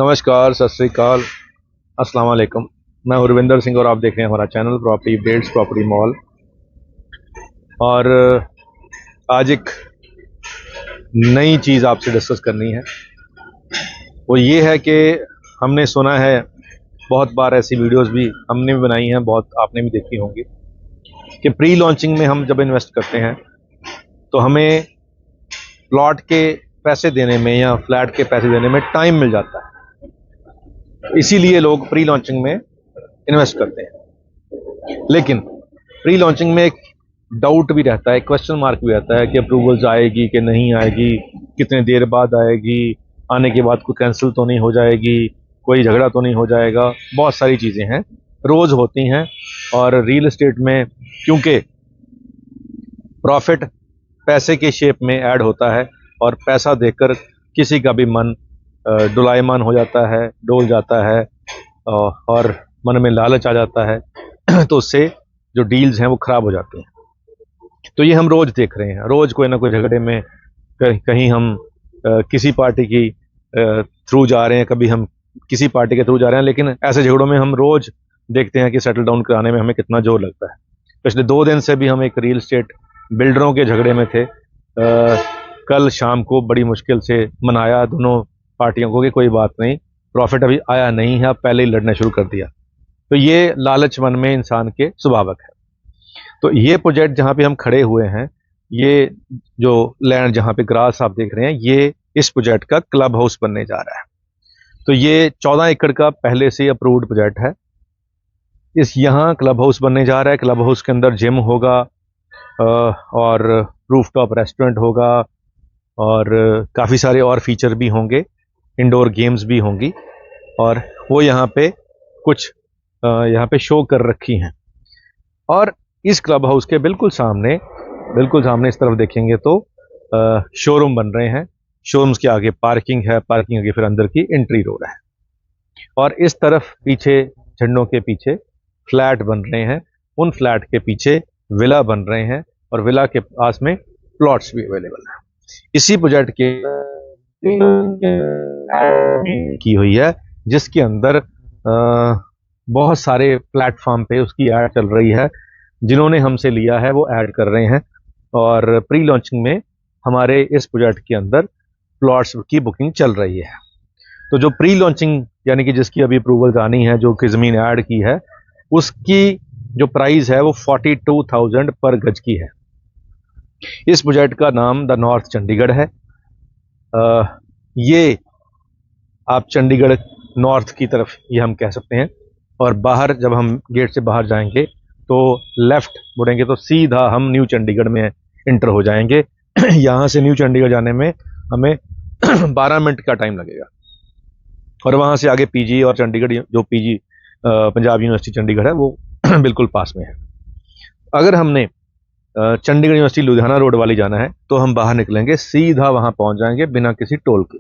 नमस्कार, सत श्री अकाल, अस्सलाम वालेकुम। मैं हरविंदर सिंह और आप देख रहे हैं हमारा channel property updates property mall. और आज एक नई चीज़ आपसे डिस्कस करनी है। वो ये है कि हमने सुना है, बहुत बार ऐसी वीडियोस भी हमने भी बनाई हैं, बहुत आपने भी देखी होंगी कि प्री लॉन्चिंग में हम जब इन्वेस्ट करते हैं तो हमें प्लॉट के पैसे देने में या फ्लैट के पैसे देने में टाइम मिल जाता है। इसीलिए लोग प्री लॉन्चिंग में इन्वेस्ट करते हैं। लेकिन प्री लॉन्चिंग में एक डाउट भी रहता है, क्वेश्चन मार्क भी रहता है कि अप्रूवल्स आएगी कि नहीं आएगी, कितने देर बाद आएगी, आने के बाद कोई कैंसिल तो नहीं हो जाएगी, कोई झगड़ा तो नहीं हो जाएगा। बहुत सारी चीज़ें हैं, रोज़ होती हैं। और रियल एस्टेट में क्योंकि प्रॉफिट पैसे के शेप में ऐड होता है और पैसा देकर किसी का भी मन डोलायमान हो जाता है, डोल जाता है और मन में लालच आ जाता है तो उससे जो डील्स हैं वो ख़राब हो जाती हैं। तो ये हम रोज़ देख रहे हैं, रोज़ कोई ना कोई झगड़े में कहीं हम किसी पार्टी की थ्रू जा रहे हैं, कभी हम किसी पार्टी के थ्रू जा रहे हैं। लेकिन ऐसे झगड़ों में हम रोज़ देखते हैं कि सेटल डाउन कराने में हमें कितना जोर लगता है। पिछले 2 दिन से भी हम एक रियल एस्टेट बिल्डरों के झगड़े में थे। कल शाम को बड़ी मुश्किल से मनाया दोनों पार्टियों को कि कोई बात नहीं, प्रॉफिट अभी आया नहीं है, अब पहले ही लड़ना शुरू कर दिया। तो ये लालच मन में इंसान के स्वाभाविक है। तो ये प्रोजेक्ट जहाँ पे हम खड़े हुए हैं, ये जो लैंड जहाँ पे ग्रास आप देख रहे हैं, ये इस प्रोजेक्ट का क्लब हाउस बनने जा रहा है। तो ये 14 एकड़ का पहले से अप्रूव्ड प्रोजेक्ट है। यहाँ क्लब हाउस बनने जा रहा है। क्लब हाउस के अंदर जिम होगा और रूफटॉप रेस्टोरेंट होगा और काफ़ी सारे और फीचर भी होंगे, इंडोर गेम्स भी होंगी। और वो यहाँ पे कुछ यहाँ पे शो कर रखी हैं। और इस क्लब हाउस के बिल्कुल सामने इस तरफ देखेंगे तो शोरूम बन रहे हैं। शोरूम्स के आगे पार्किंग है, पार्किंग आगे फिर अंदर की एंट्री रोड है। और इस तरफ पीछे झंडों के पीछे फ्लैट बन रहे हैं, उन फ्लैट के पीछे विला बन रहे हैं और विला के पास में प्लॉट्स भी अवेलेबल हैं। इसी प्रोजेक्ट के की हुई है, जिसके अंदर बहुत सारे प्लेटफॉर्म पे उसकी ऐड चल रही है। जिन्होंने हमसे लिया है वो ऐड कर रहे हैं और प्री लॉन्चिंग में हमारे इस प्रोजेक्ट के अंदर प्लॉट्स की बुकिंग चल रही है। तो जो प्री लॉन्चिंग यानी कि जिसकी अभी अप्रूवल्स आनी है, जो कि ज़मीन ऐड की है, उसकी जो प्राइस है वो 42,000 पर गज की है। इस प्रोजेक्ट का नाम द नॉर्थ चंडीगढ़ है। ये आप चंडीगढ़ नॉर्थ की तरफ ये हम कह सकते हैं। और बाहर जब हम गेट से बाहर जाएंगे तो लेफ्ट मुड़ेंगे तो सीधा हम न्यू चंडीगढ़ में इंटर हो जाएंगे। यहाँ से न्यू चंडीगढ़ जाने में हमें 12 मिनट का टाइम लगेगा। और वहाँ से आगे पीजी और चंडीगढ़ जो पीजी पंजाब यूनिवर्सिटी चंडीगढ़ है वो बिल्कुल पास में है। अगर हमने चंडीगढ़ यूनिवर्सिटी लुधियाना रोड वाली जाना है तो हम बाहर निकलेंगे, सीधा वहाँ पहुँच जाएंगे बिना किसी टोल के।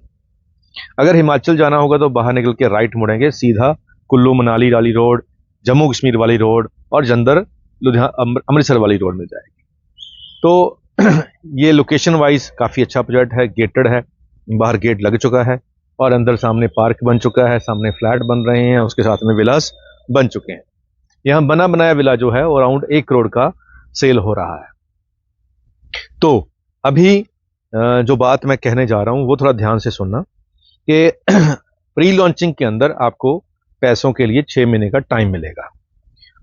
अगर हिमाचल जाना होगा तो बाहर निकल के राइट मुड़ेंगे, सीधा कुल्लू मनाली वाली रोड, जम्मू कश्मीर वाली रोड और जंदर लुधियाना अमृतसर वाली रोड मिल जाएगी। तो ये लोकेशन वाइज काफ़ी अच्छा प्रोजेक्ट है, गेटेड है, बाहर गेट लग चुका है और अंदर सामने पार्क बन चुका है, सामने फ्लैट बन रहे हैं, उसके साथ में विलास बन चुके हैं। यहाँ बना बनाया विला जो है वो अराउंड 1 करोड़ का सेल हो रहा है। तो अभी जो बात मैं कहने जा रहा हूँ वो थोड़ा ध्यान से सुनना कि प्री लॉन्चिंग के अंदर आपको पैसों के लिए 6 महीने का टाइम मिलेगा।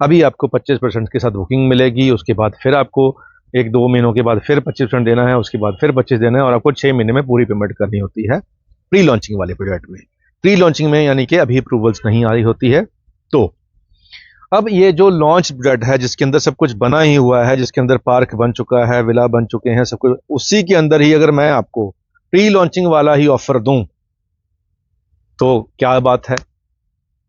अभी आपको 25% के साथ बुकिंग मिलेगी, उसके बाद फिर आपको 1-2 महीनों के बाद फिर 25% देना है, उसके बाद फिर 25 देना है और आपको 6 महीने में पूरी पेमेंट करनी होती है प्री लॉन्चिंग वाले प्रोजेक्ट में। प्री लॉन्चिंग में यानी कि अभी अप्रूवल्स नहीं आ रही होती है। तो अब ये जो लॉन्च प्रोजेक्ट है जिसके अंदर सब कुछ बना ही हुआ है, जिसके अंदर पार्क बन चुका है, विला बन चुके हैं, सब कुछ उसी के अंदर ही अगर मैं आपको प्री लॉन्चिंग वाला ही ऑफर दूं तो क्या बात है।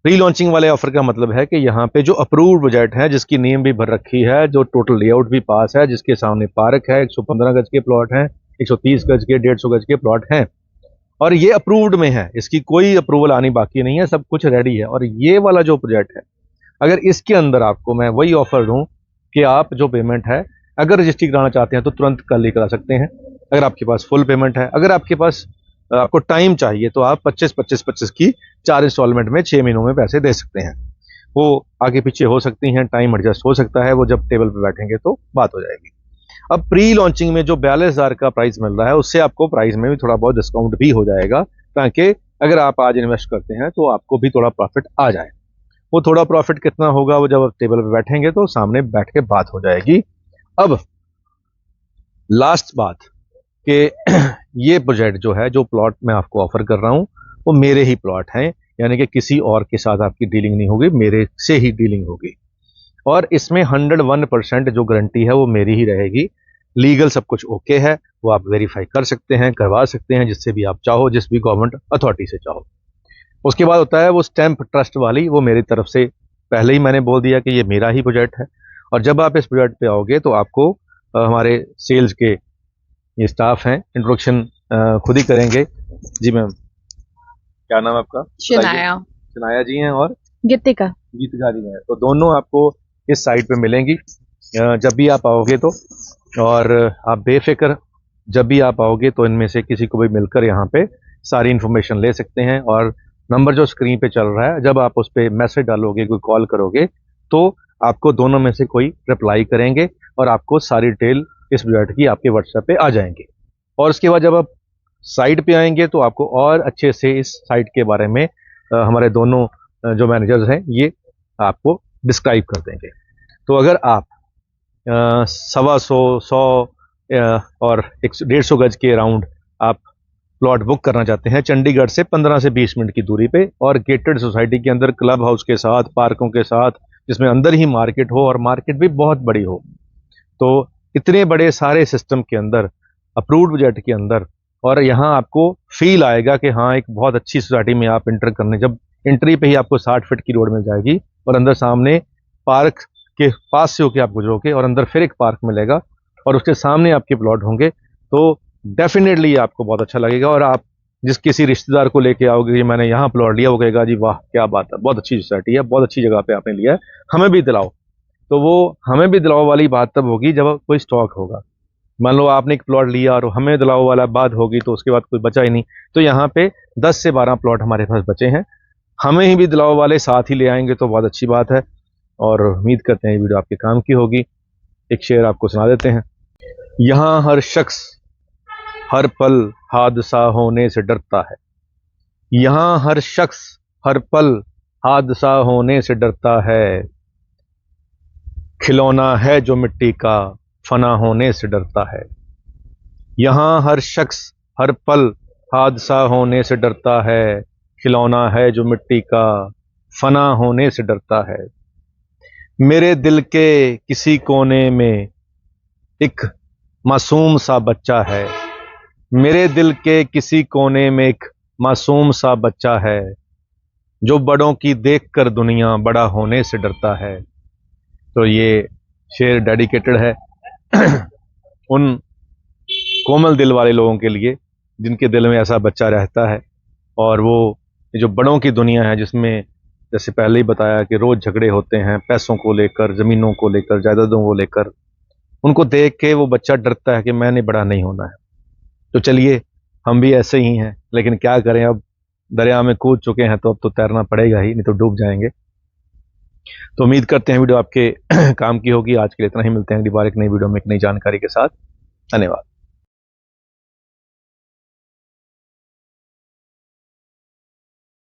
प्री लॉन्चिंग वाले ऑफर का मतलब है कि यहाँ पे जो अप्रूव्ड प्रोजेक्ट है, जिसकी नेम भी भर रखी है, जो टोटल लेआउट भी पास है, जिसके सामने पार्क है, 115 गज के प्लॉट हैं, 130 गज के, 150 गज के प्लॉट हैं और ये अप्रूव्ड में है, इसकी कोई अप्रूवल आनी बाकी नहीं है, सब कुछ रेडी है। और ये वाला जो प्रोजेक्ट है, अगर इसके अंदर आपको मैं वही ऑफर दूं कि आप जो पेमेंट है, अगर रजिस्ट्री कराना चाहते हैं तो तुरंत कल ही करा सकते हैं, अगर आपके पास फुल पेमेंट है। अगर आपके पास आपको टाइम चाहिए तो आप 25-25-25 की 4 इंस्टॉलमेंट में 6 महीनों में पैसे दे सकते हैं। वो आगे पीछे हो सकती हैं, टाइम एडजस्ट हो सकता है, वो जब टेबल पे बैठेंगे तो बात हो जाएगी। अब प्री लॉन्चिंग में जो 42,000 का प्राइस मिल रहा है उससे आपको प्राइस में भी थोड़ा बहुत डिस्काउंट भी हो जाएगा, ताकि अगर आप आज इन्वेस्ट करते हैं तो आपको भी थोड़ा प्रॉफिट आ जाए। वो थोड़ा प्रॉफिट कितना होगा वो जब आप टेबल पे बैठेंगे तो सामने बैठ के बात हो जाएगी। अब लास्ट बात कि ये प्रोजेक्ट जो है, जो प्लॉट मैं आपको ऑफर कर रहा हूँ वो मेरे ही प्लॉट हैं, यानी कि किसी और के साथ आपकी डीलिंग नहीं होगी, मेरे से ही डीलिंग होगी। और इसमें 101% जो गारंटी है वो मेरी ही रहेगी। लीगल सब कुछ ओके है, वो आप वेरीफाई कर सकते हैं, करवा सकते हैं जिससे भी आप चाहो, जिस भी गवर्नमेंट अथॉरिटी से चाहो। उसके बाद होता है वो स्टैंप ट्रस्ट वाली, वो मेरी तरफ से पहले ही मैंने बोल दिया कि ये मेरा ही प्रोजेक्ट है। और जब आप इस प्रोजेक्ट पे आओगे तो आपको हमारे सेल्स के ये स्टाफ हैं इंट्रोडक्शन खुद ही करेंगे। जी मैम, क्या नाम है आपका? शनाया। शनाया जी हैं और गीतिका। गीतिका जी हैं। तो दोनों आपको इस साइट पे मिलेंगी जब भी आप आओगे तो। और आप बेफिक्र जब भी आप आओगे तो इनमें से किसी को भी मिलकर यहाँ पे सारी इन्फॉर्मेशन ले सकते हैं। और नंबर जो स्क्रीन पे चल रहा है, जब आप उस पर मैसेज डालोगे, कोई कॉल करोगे तो आपको दोनों में से कोई रिप्लाई करेंगे और आपको सारी डिटेल इस प्रोजेक्ट की आपके व्हाट्सएप पे आ जाएंगी। और उसके बाद जब आप साइट पे आएंगे तो आपको और अच्छे से इस साइट के बारे में हमारे दोनों जो मैनेजर्स हैं ये आपको डिस्क्राइब कर देंगे। तो अगर आप 125, 100 और 150 गज के अराउंड आप प्लॉट बुक करना चाहते हैं चंडीगढ़ से 15 से 20 मिनट की दूरी पे, और गेटेड सोसाइटी के अंदर, क्लब हाउस के साथ, पार्कों के साथ, जिसमें अंदर ही मार्केट हो और मार्केट भी बहुत बड़ी हो, तो इतने बड़े सारे सिस्टम के अंदर, अप्रूव्ड बजट के अंदर, और यहाँ आपको फील आएगा कि हाँ एक बहुत अच्छी सोसाइटी में आप इंटर करने, जब एंट्री पे ही आपको 60 फीट की रोड मिल जाएगी और अंदर सामने पार्क के पास से होके आप गुजरोगे और अंदर फिर एक पार्क मिलेगा और उसके सामने आपके प्लॉट होंगे, तो डेफिनेटली आपको बहुत अच्छा लगेगा। और आप जिस किसी रिश्तेदार को लेके आओगे कि मैंने यहाँ प्लॉट लिया, वो कहेगा जी वाह क्या बात है, बहुत अच्छी सोसाइटी है, बहुत अच्छी जगह पे आपने लिया है, हमें भी दिलाओ। तो वो हमें भी दिलाओ वाली बात तब होगी जब कोई स्टॉक होगा। मान लो आपने एक प्लॉट लिया और हमें दिलाओ वाला बात होगी तो उसके बाद कोई बचा ही नहीं। तो यहाँ पे 10 से 12 प्लॉट हमारे पास बचे हैं, हमें ही भी दिलाओ वाले साथ ही ले आएंगे तो बहुत अच्छी बात है। और उम्मीद करते हैं ये वीडियो आपके काम की होगी। एक शेर आपको सुना देते हैं। यहाँ हर शख्स हर पल हादसा होने से डरता है। यहाँ हर शख्स हर पल हादसा होने से डरता है। खिलौना है जो मिट्टी का फना होने से डरता है। यहाँ हर शख्स हर पल हादसा होने से डरता है। खिलौना है जो मिट्टी का फना होने से डरता है। मेरे दिल के किसी कोने में एक मासूम सा बच्चा है। मेरे दिल के किसी कोने में एक मासूम सा बच्चा है, जो बड़ों की देखकर दुनिया बड़ा होने से डरता है। तो ये शेर डेडिकेटेड है उन कोमल दिल वाले लोगों के लिए जिनके दिल में ऐसा बच्चा रहता है। और वो जो बड़ों की दुनिया है, जिसमें जैसे पहले ही बताया कि रोज झगड़े होते हैं पैसों को लेकर, जमीनों को लेकर, जायदादों को लेकर, उनको देख के वो बच्चा डरता है कि मैंने बड़ा नहीं होना है। तो चलिए हम भी ऐसे ही हैं, लेकिन क्या करें, अब दरिया में कूद चुके हैं तो अब तो तैरना पड़ेगा ही, नहीं तो डूब जाएंगे। तो उम्मीद करते हैं वीडियो आपके काम की होगी। आज के लिए इतना ही, मिलते हैं अगली बार एक नई वीडियो में एक नई जानकारी के साथ। धन्यवाद।